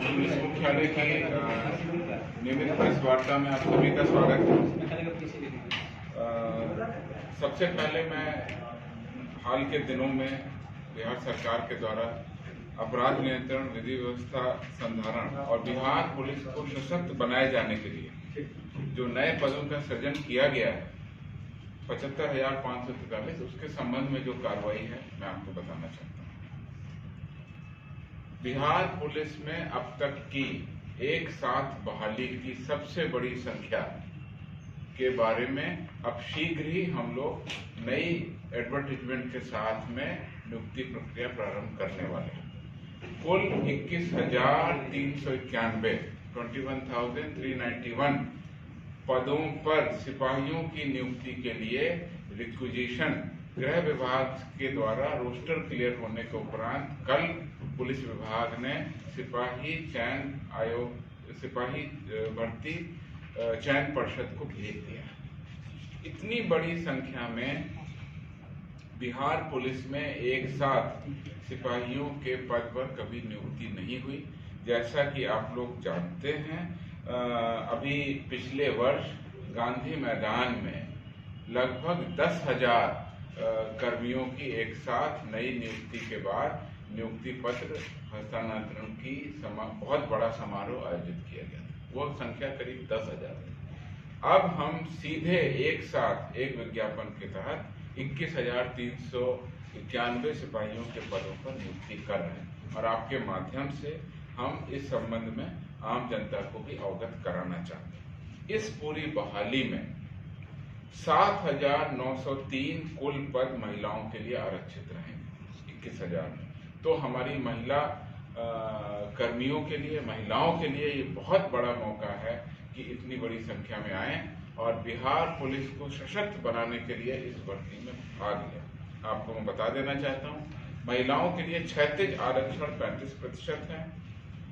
Police मुख्यालय की नियमित प्रेस वार्ता में आप सभी का स्वागत है। सबसे पहले मैं हाल के दिनों में बिहार सरकार के द्वारा अपराध नियंत्रण, विधि व्यवस्था संधारण और बिहार पुलिस को सशक्त बनाए जाने के लिए जो नए पदों का सृजन किया गया है 75,543, उसके संबंध में जो कार्रवाई है मैं आपको बताना चाहता हूँ। बिहार पुलिस में अब तक की एक साथ बहाली की सबसे बड़ी संख्या के बारे में अब शीघ्र ही हम लोग नई एडवर्टाइजमेंट के साथ में नियुक्ति प्रक्रिया प्रारंभ करने वाले हैं। कुल 21,391 21,391 पदों पर सिपाहियों की नियुक्ति के लिए रिक्विजिशन गृह विभाग के द्वारा रोस्टर क्लियर होने के उपरांत कल पुलिस विभाग ने सिपाही भर्ती चयन परिषद को भेज दिया। इतनी बड़ी संख्या में बिहार पुलिस में एक साथ सिपाहियों के पद पर कभी नियुक्ति नहीं हुई। जैसा कि आप लोग जानते हैं, अभी पिछले वर्ष गांधी मैदान में लगभग 10,000 कर्मियों की एक साथ नई नियुक्ति के बाद नियुक्ति पत्र हस्तांतरण की बहुत बड़ा समारोह आयोजित किया गया। वो संख्या करीब 10,000 है। अब हम सीधे एक साथ एक विज्ञापन के तहत 21,391 सिपाहियों के पदों पर नियुक्ति कर रहे हैं और आपके माध्यम से हम इस संबंध में आम जनता को भी अवगत कराना चाहते हैं। इस पूरी बहाली में 7,903 कुल पद महिलाओं के लिए आरक्षित रहेंगे 21,000 में। तो हमारी महिला कर्मियों के लिए, महिलाओं के लिए ये बहुत बड़ा मौका है कि इतनी बड़ी संख्या में आए और बिहार पुलिस को सशक्त बनाने के लिए इस भर्ती में भाग लें। आपको मैं बता देना चाहता हूँ, महिलाओं के लिए क्षैतिज आरक्षण 35% है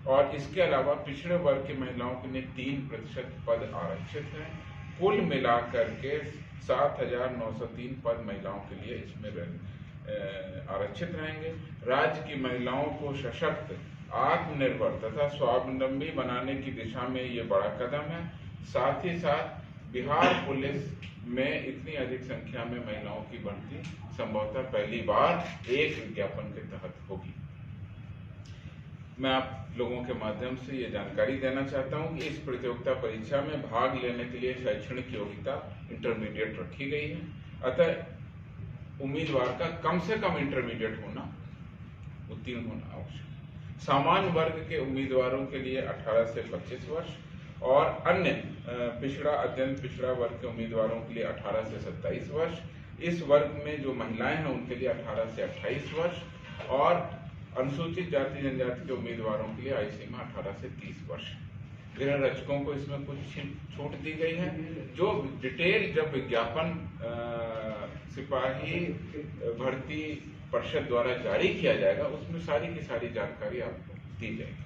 और इसके अलावा पिछड़े वर्ग की महिलाओं के लिए 3% पद आरक्षित है। कुल मिलाकर के 7,903 पद महिलाओं के लिए इसमें आरक्षित रहेंगे। राज्य की महिलाओं को सशक्त, आत्मनिर्भर तथा स्वावलंबी बनाने की दिशा में ये बड़ा कदम है। साथ ही साथ बिहार पुलिस में इतनी अधिक संख्या में महिलाओं की भर्ती संभवतः पहली बार एक विज्ञापन के तहत होगी। मैं आप लोगों के माध्यम से ये जानकारी देना चाहता हूं कि इस प्रतियोगिता परीक्षा में भाग लेने के लिए शैक्षणिक योग्यता इंटरमीडिएट रखी गई है। अतः उम्मीदवार का कम से कम इंटरमीडिएट होना, उत्तीर्ण होना आवश्यक। सामान्य वर्ग के उम्मीदवारों के लिए 18 से 25 वर्ष और अन्य पिछड़ा, अत्यंत पिछड़ा वर्ग के उम्मीदवारों के लिए 18 से 27 वर्ष। इस वर्ग में जो महिलाएं हैं उनके लिए 18 से 28 वर्ष और अनुसूचित जाति जनजाति के उम्मीदवारों के लिए आयु सीमा 18 से 30 वर्ष। गृह रक्षकों को इसमें कुछ छूट दी गई है। जो डिटेल जब विज्ञापन सिपाही भर्ती परिषद द्वारा जारी किया जाएगा उसमें सारी की सारी जानकारी आपको दी जाएगी।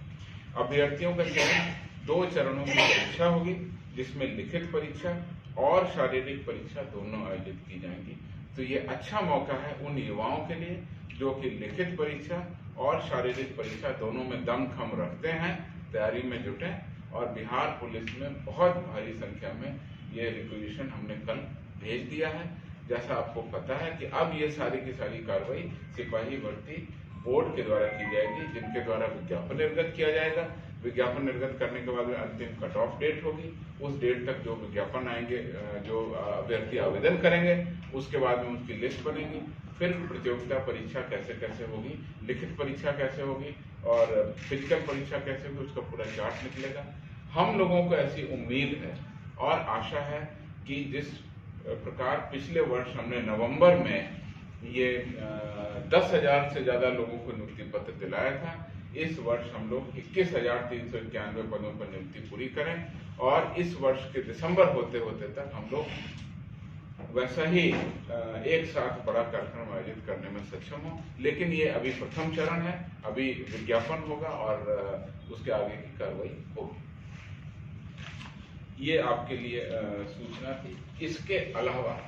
अभ्यर्थियों का चयन 2 चरणों की परीक्षा होगी, जिसमें लिखित परीक्षा और शारीरिक परीक्षा दोनों आयोजित की जाएंगी। तो ये अच्छा मौका है उन युवाओं के लिए जो कि लिखित परीक्षा और शारीरिक परीक्षा दोनों में दमखम रखते हैं, तैयारी में जुटे। और बिहार पुलिस में बहुत भारी संख्या में ये रिक्विजिशन हमने कल भेज दिया है। जैसा आपको पता है कि अब ये सारी की सारी कार्रवाई सिपाही भर्ती बोर्ड के द्वारा की जाएगी, जिनके द्वारा विज्ञापन निर्गत किया जाएगा। विज्ञापन निर्गत करने के बाद अंतिम कट ऑफ डेट होगी। उस डेट तक जो विज्ञापन आएंगे, जो अभ्यर्थी आवेदन करेंगे, उसके बाद में उनकी लिस्ट बनेगी। फिर प्रतियोगिता परीक्षा कैसे कैसे होगी, लिखित परीक्षा कैसे होगी और फिजिकल परीक्षा कैसे होगी, उसका पूरा चार्ट निकलेगा। हम लोगों को ऐसी उम्मीद है और आशा है कि जिस प्रकार पिछले वर्ष हमने नवंबर में ये 10,000 से ज्यादा लोगों को नियुक्ति पत्र दिलाया था, इस वर्ष हम लोग 21,391 पदों पर नियुक्ति पूरी करें और इस वर्ष के दिसंबर होते होते तक हम लोग वैसा ही एक साथ बड़ा कार्यक्रम आयोजित करने में सक्षम हो। लेकिन ये अभी प्रथम चरण है, अभी विज्ञापन होगा और उसके आगे की कार्रवाई होगी। ये आपके लिए सूचना थी। इसके अलावा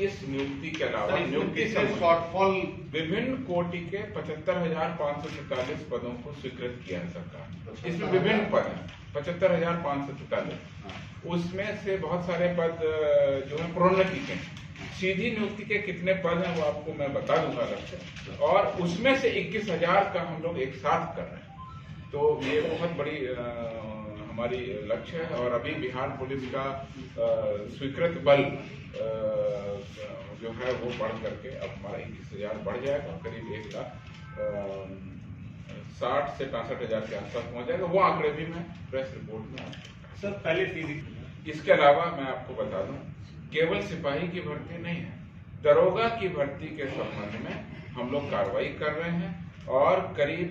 इस नियुक्ति के अलावा नियुक्ति से शॉर्टफॉल विभिन्न कोटि के 75,543 पदों को स्वीकृत किया है सरकार। इसमें विभिन्न पद हैं 75,543। उसमें से बहुत सारे पद जो है प्रोन्नति के, सीधी नियुक्ति के कितने पद हैं वो आपको मैं बता दूंगा अलग से, और उसमें से 21,000 का हम लोग एक साथ कर रहे हैं। तो ये बहुत बड़ी हमारी लक्ष्य है। और अभी बिहार पुलिस का स्वीकृत बल जो है वो बढ़ करके अब हमारा 21,000 बढ़ जाएगा, करीब 1,60,000 से 65,000 के आसपास पहुंच जाएगा। वो आंकड़े भी मैं प्रेस रिपोर्ट में सर पहले फिजिकल। इसके अलावा मैं आपको बता दूं, केवल सिपाही की भर्ती नहीं है, दरोगा की भर्ती के संबंध में हम लोग कार्रवाई कर रहे हैं और करीब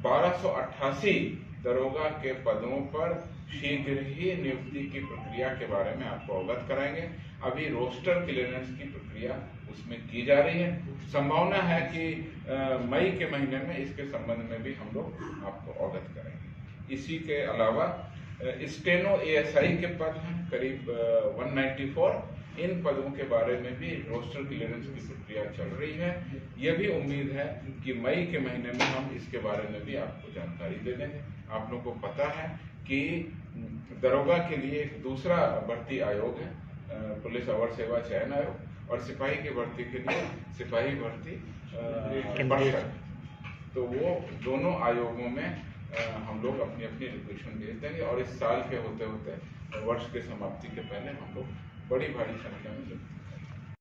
1288 दरोगा के पदों पर शीघ्र ही नियुक्ति की प्रक्रिया के बारे में आपको अवगत कराएंगे। अभी रोस्टर क्लियरेंस की प्रक्रिया उसमें की जा रही है। संभावना है कि मई के महीने में इसके संबंध में भी हम लोग आपको अवगत करेंगे। इसी के अलावा स्टेनो एएसआई के पद हैं करीब 194। इन पदों के बारे में भी रोस्टर क्लियरेंस की प्रक्रिया चल रही है। यह भी उम्मीद है कि मई के महीने में हम इसके बारे में भी आपको जानकारी दे देंगे। आप लोगों को पता है कि दरोगा के लिए एक दूसरा भर्ती आयोग है, पुलिस अवर सेवा चयन आयोग, और सिपाही की भर्ती के लिए सिपाही भर्ती परिषद। तो वो दोनों आयोगों में हम लोग अपनी अपनी एप्लीकेशन भेज देंगे और इस साल के होते होते वर्ष के समाप्ति के पहले हम लोग बड़ी भारी संख्या में